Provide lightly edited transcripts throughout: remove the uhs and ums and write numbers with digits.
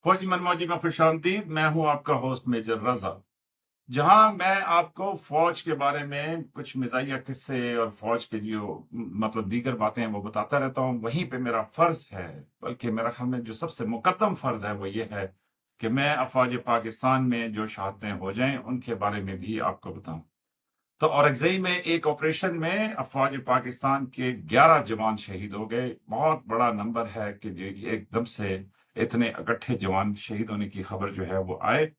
फौजी मनमौजी में खुश आमदीद। मैं हूं आपका होस्ट मेजर रजा, जहां मैं आपको फौज के बारे में कुछ मिजाहिया किस्से और फौज के जो मतलब दीगर बातें हैं वो बताता रहता हूं। वहीं पे मेरा फर्ज है, बल्कि मेरा ख्याल में जो सबसे मुकद्दम फर्ज है वो ये है कि मैं अफवाज पाकिस्तान में जो शहादतें हो जाएं उनके बारे में भी आपको बताऊं। तो औरंगजेई में एक ऑपरेशन में अफवाज पाकिस्तान के 11 जवान शहीद हो गए। बहुत बड़ा नंबर है कि जो एकदम से इतने इकट्ठे जवान शहीद होने की खबर जो है वो आए।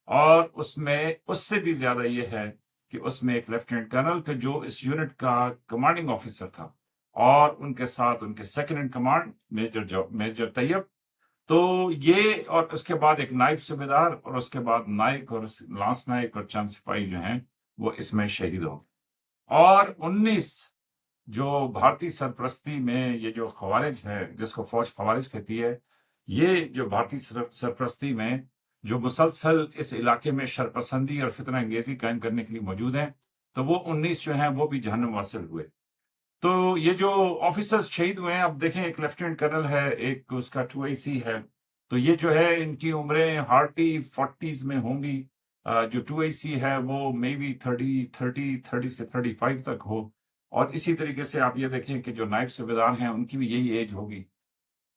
और उसमें उससे भी ज्यादा ये है कि उसमें एक लेफ्टिनेंट कर्नल के जो इस यूनिट का कमांडिंग ऑफिसर था, और उनके साथ उनके second in command major Tayyab. तो ये, और उसके बाद एक नायब सूबेदार, और उसके बाद नायक और लांस नायक और चंद सिपाही जो हैं वो इसमें शहीद हो गए। और 19 जो भारतीय सरपरस्ती में ये जो खवारिज है, जिसको फौज खवारिज कहती है, ये जो भारतीय सरपरस्ती में जो मुसलसल इस इलाके में शरपसंदी और फितना अंगेजी कायम करने के लिए मौजूद हैं, तो वो 19 जो हैं वो भी जहन्नुम वासिल हुए। तो ये जो ऑफिसर्स शहीद हुए हैं, अब देखें, एक लेफ्टिनेंट कर्नल है, एक उसका 2AC है। तो ये जो है इनकी उम्रें हार्टी 40s में होंगी। जो 2AC है वो मे बी 30 से 35 तक हो। और इसी तरीके से आप ये देखें कि जो नायब सूबेदार हैं उनकी भी यही एज होगी।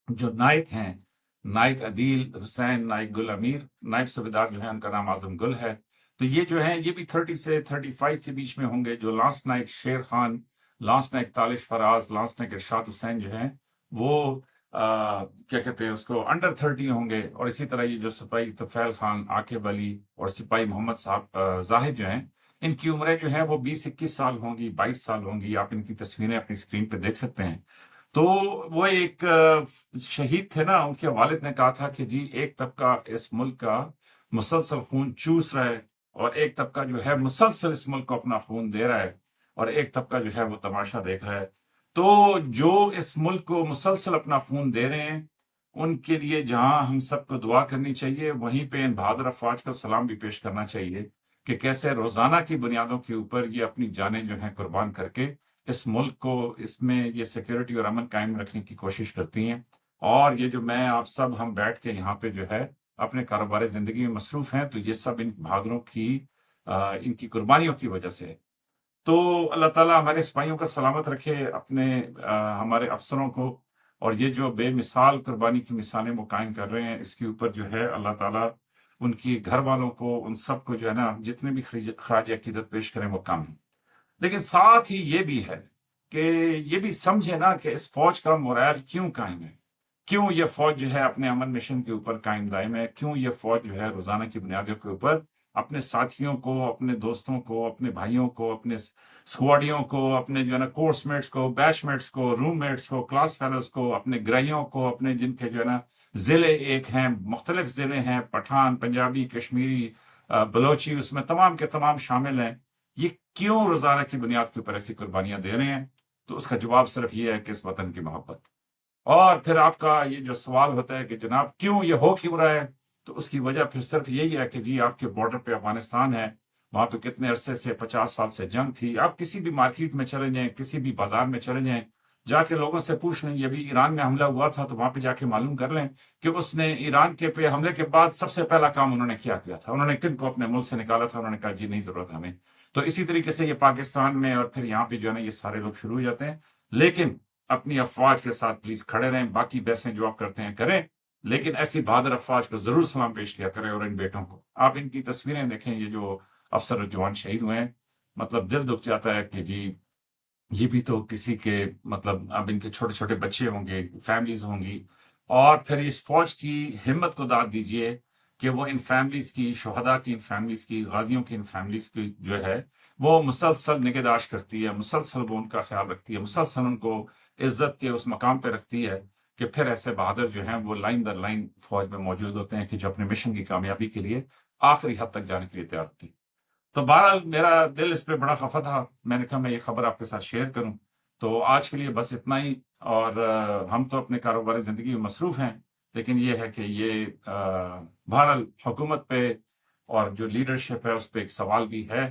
जो नायक हैं, नायक अदील हुसैन, नायक गुल अमीर, नायब सूबेदार जो है उनका नाम आजम गुल है। तो ये जो है ये भी 30 से 35 के बीच में होंगे। जो लांस नायक शेर खान, लांस नायक तालिश फराज, लांस नायक इरशाद हुसैन जो हैं वो क्या कहते हैं उसको, अंडर 30 होंगे। और इसी तरह ये जो सिपाही तुफैल खान, आकिब अली और सिपाही मोहम्मद साहब जाहिद जो हैं, इनकी उम्रें जो है वो 20-21 साल होंगी, 22 साल होंगी। आप इनकी तस्वीरें अपनी स्क्रीन पे देख सकते हैं। तो वो एक शहीद थे ना, उनके वालिद ने कहा था कि जी एक तबका इस मुल्क का मुसलसल खून चूस रहा है, और एक तबका जो है मुसलसल इस मुल्क को अपना खून दे रहा है, और एक तबका जो है वो तमाशा देख रहा है। तो जो इस मुल्क को मुसलसल अपना खून दे रहे हैं, उनके लिए जहां हम सबको दुआ करनी चाहिए, वहीं पे इन बहादुर अफवाज को सलाम भी पेश करना चाहिए कि कैसे रोजाना की बुनियादों के ऊपर ये अपनी जानें जो हैं कुर्बान करके इस मुल्क को, इसमें ये सिक्योरिटी और अमन कायम रखने की कोशिश करती हैं। और ये जो मैं आप सब हम बैठ के यहाँ पे जो है अपने कारोबारी जिंदगी में मसरूफ हैं, तो ये सब इन बहादुरों की इनकी कुर्बानियों की वजह से है। तो अल्लाह ताला हमारे सिपाहियों का सलामत रखे, अपने हमारे अफसरों को। और ये जो बेमिसाल कुर्बानी की मिसालें वो कायम कर रहे हैं, इसके ऊपर जो है अल्लाह ताला उनकी घर वालों को, उन सबको जो है ना, जितने भी खराज अकीदत पेश करें वो कम है। लेकिन साथ ही ये भी है कि ये भी समझे ना कि इस फौज का मोराल क्यों कायम है, क्यों ये फौज जो है अपने अमन मिशन के ऊपर कायम दायम है, क्यों ये फौज जो है रोजाना की बुनियादों के ऊपर अपने साथियों को, अपने दोस्तों को, अपने भाइयों को, अपने स्क्वाडियों को, अपने जो है ना कोर्समेट्स को, बैचमेट्स को, रूममेट्स को, क्लास फेलोज को, अपने ग्रहियों को, अपने जिनके जो है ना जिले एक हैं, मुख्तलिफ जिले हैं, पठान, पंजाबी, कश्मीरी, बलोची, उसमें तमाम के तमाम शामिल हैं, ये क्यों रोजाना की बुनियाद के ऊपर ऐसी कुर्बानियां दे रहे हैं? तो उसका जवाब सिर्फ ये है कि इस वतन की मोहब्बत। और फिर आपका ये जो सवाल होता है कि जनाब क्यों ये हो क्यों रहा है, तो उसकी वजह फिर सिर्फ यही है कि जी आपके बॉर्डर पे अफगानिस्तान है, वहां पे कितने अरसे से 50 साल से जंग थी। आप किसी भी मार्केट में चले जाएं, किसी भी बाजार में चले जाएं, जाके लोगों से पूछ लें, ये भी ईरान में हमला हुआ था, तो वहां पे जाके मालूम कर लें कि उसने ईरान के पे हमले के बाद सबसे पहला काम उन्होंने क्या किया था, उन्होंने किन को अपने मुल्क से निकाला था, उन्होंने कहा जी नहीं जरूरत हमें। तो इसी तरीके से ये पाकिस्तान में और फिर यहाँ पे जो है ना ये सारे लोग शुरू हो जाते हैं। लेकिन अपनी अफवाज के साथ प्लीज खड़े रहें, बाकी बहसें जो आप करते हैं करें, लेकिन ऐसी बहादुर अफवाज को जरूर सलाम पेश किया करें। और इन बेटों को आप इनकी तस्वीरें देखें, ये जो अफसर और जवान शहीद हुए हैं, मतलब दिल दुख जाता है कि जी ये भी तो किसी के, मतलब अब इनके छोटे छोटे बच्चे होंगे, फैमिलीज होंगी। और फिर इस फौज की हिम्मत को दाद दीजिए कि वो इन फैमिलीज की, शहदा की इन फैमिलीज की, गाजियों की इन फैमिलीज की जो है वो मुसलसल निगहदाश्त करती है, मुसलसल वो उनका ख्याल रखती है, मुसलसल उनको इज्जत के उस मकाम पे रखती है कि फिर ऐसे बहादुर जो हैं वो लाइन दर लाइन फौज में मौजूद होते हैं कि जो अपने मिशन की कामयाबी के लिए आखिरी हद तक जाने के लिए तैयार थी। तो बहरहाल मेरा दिल इस पे बड़ा खफा था, मैंने कहा मैं ये खबर आपके साथ शेयर करूं। तो आज के लिए बस इतना ही। और हम तो अपने कारोबारी जिंदगी में मसरूफ हैं, लेकिन ये है कि ये बहरहाल हुकूमत पे और जो लीडरशिप है उस पर एक सवाल भी है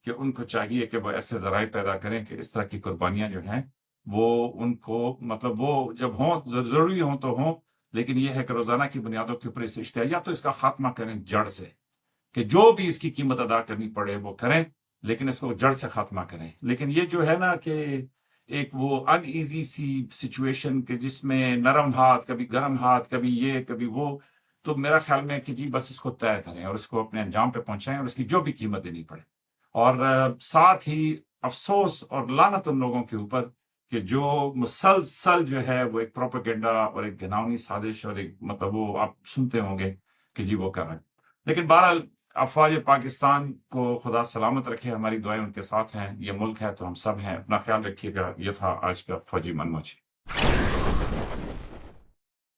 कि उनको चाहिए कि वो ऐसे जराए पैदा करें कि इस तरह की कुर्बानियां जो हैं वो उनको, मतलब वो जब हों जरूरी हों तो हों, لیکن یہ ہے کہ روزانہ کی بنیادوں کے اوپر اسے اشتہار تو اس کا خاتمہ کریں جڑ سے، کہ جو بھی اس کی قیمت ادا کرنی پڑے وہ کریں، لیکن اس کو جڑ سے خاتمہ کریں۔ لیکن یہ جو ہے نا کہ ایک وہ ان ایزی سی سچویشن کہ جس میں نرم ہاتھ، کبھی گرم ہاتھ، کبھی یہ کبھی وہ، تو میرا خیال میں کہ جی بس اس کو طے کریں اور اس کو اپنے انجام پہ پہنچائیں اور اس کی جو بھی قیمت دینی پڑے۔ اور ساتھ ہی افسوس اور لعنت ان لوگوں کے اوپر کہ جو مسلسل جو ہے وہ ایک پروپیگنڈا اور ایک گھناؤنی سازش اور ایک مطلب وہ آپ سنتے ہوں گے کہ جی وہ کر رہے ہیں۔ لیکن بہرحال افواج پاکستان کو خدا سلامت رکھے، ہماری دعائیں ان کے ساتھ ہیں، یہ ملک ہے تو ہم سب ہیں، اپنا خیال رکھیے گا۔ یہ تھا آج کا فوجی من موچی۔